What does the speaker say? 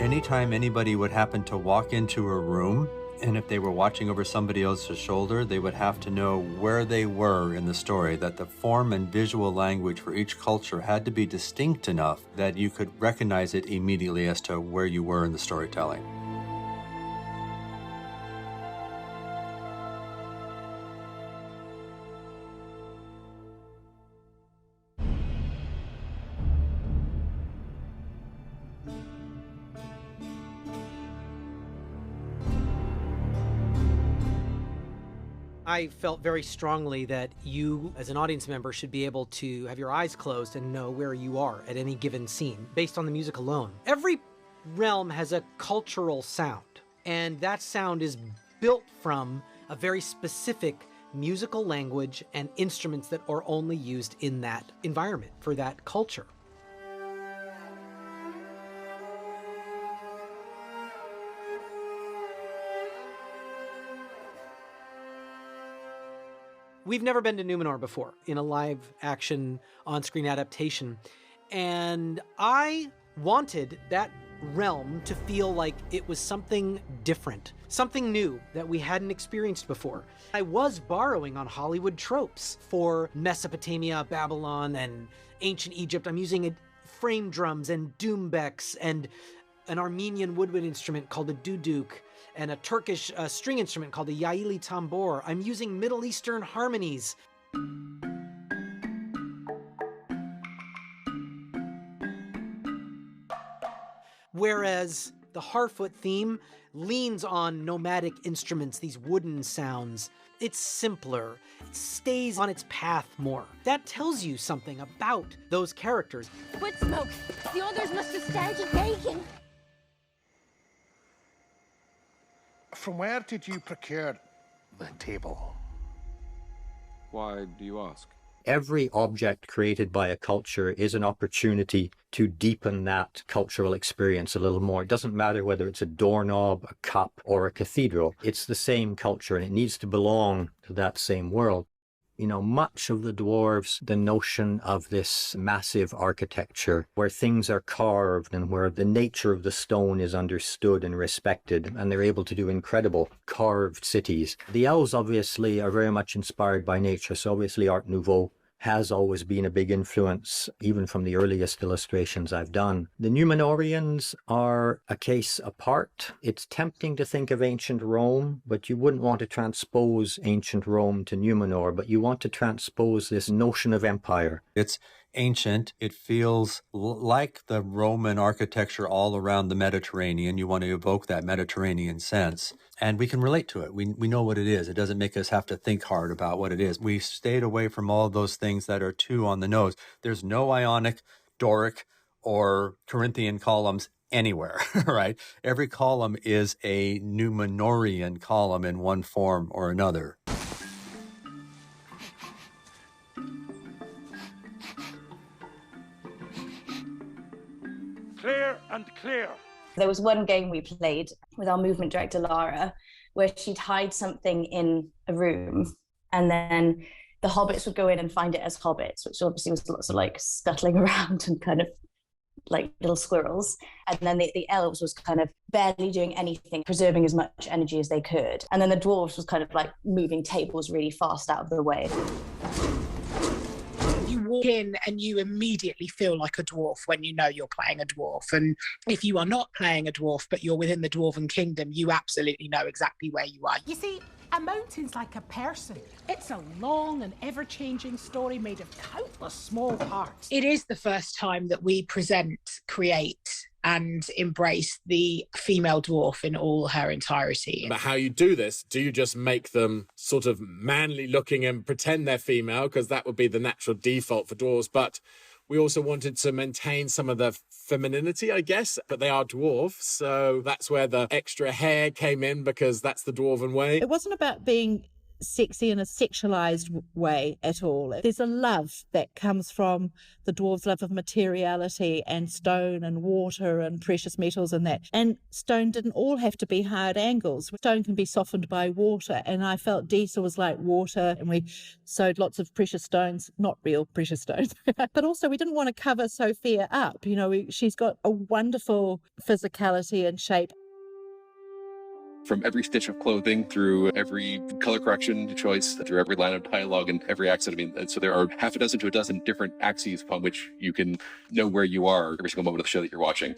Anytime anybody would happen to walk into a room, and if they were watching over somebody else's shoulder, they would have to know where they were in the story, that the form and visual language for each culture had to be distinct enough that you could recognize it immediately as to where you were in the storytelling. I felt very strongly that you, as an audience member, should be able to have your eyes closed and know where you are at any given scene, based on the music alone. Every realm has a cultural sound, and that sound is built from a very specific musical language and instruments that are only used in that environment, for that culture. We've never been to Numenor before in a live action on-screen adaptation, and I wanted that realm to feel like it was something different, something new that we hadn't experienced before. I was borrowing on Hollywood tropes for Mesopotamia, Babylon, and ancient Egypt. I'm using frame drums and doumbeks and an Armenian woodwind instrument called a duduk, and a Turkish string instrument called the yaili tambor. I'm using Middle Eastern harmonies. Whereas the Harfoot theme leans on nomadic instruments, these wooden sounds. It's simpler, it stays on its path more. That tells you something about those characters. Wood smoke! The others must have started baking! From where did you procure the table? Why do you ask? Every object created by a culture is an opportunity to deepen that cultural experience a little more. It doesn't matter whether it's a doorknob, a cup, or a cathedral. It's the same culture, and it needs to belong to that same world. You know, much of the dwarves, the notion of this massive architecture where things are carved and where the nature of the stone is understood and respected, and they're able to do incredible carved cities. The elves obviously are very much inspired by nature, so obviously Art Nouveau has always been a big influence, even from the earliest illustrations I've done. The Numenorians are a case apart. It's tempting to think of ancient Rome, but you wouldn't want to transpose ancient Rome to Numenor, but you want to transpose this notion of empire. It's ancient. It feels like the Roman architecture all around the Mediterranean. You want to evoke that Mediterranean sense. And we can relate to it. We know what it is. It doesn't make us have to think hard about what it is. We stayed away from all those things that are too on the nose. There's no Ionic, Doric, or Corinthian columns anywhere, right? Every column is a Numenorian column in one form or another. Clear and clear. There was one game we played with our movement director, Lara, where she'd hide something in a room, and then the hobbits would go in and find it as hobbits, which obviously was lots of like scuttling around and kind of like little squirrels. And then the elves was kind of barely doing anything, preserving as much energy as they could. And then the dwarves was kind of like moving tables really fast out of the way. You walk in and you immediately feel like a dwarf when you know you're playing a dwarf. And if you are not playing a dwarf, but you're within the Dwarven Kingdom, you absolutely know exactly where you are. You see, a mountain's like a person. It's a long and ever-changing story made of countless small parts. It is the first time that we present, create, and embrace the female dwarf in all her entirety. But how you do this, do you just make them sort of manly looking and pretend they're female? Because that would be the natural default for dwarves. But we also wanted to maintain some of the femininity, I guess, but they are dwarves. So that's where the extra hair came in, because that's the dwarven way. It wasn't about being sexy in a sexualized way at all. There's a love that comes from the dwarves' love of materiality and stone and water and precious metals and that. And stone didn't all have to be hard angles. Stone can be softened by water. And I felt Disa was like water, and we sewed lots of precious stones, not real precious stones. But also we didn't want to cover Sophia up. You know, she's got a wonderful physicality and shape. From every stitch of clothing, through every color correction choice, through every line of dialogue and every accent. I mean, so there are half a dozen to a dozen different axes upon which you can know where you are every single moment of the show that you're watching.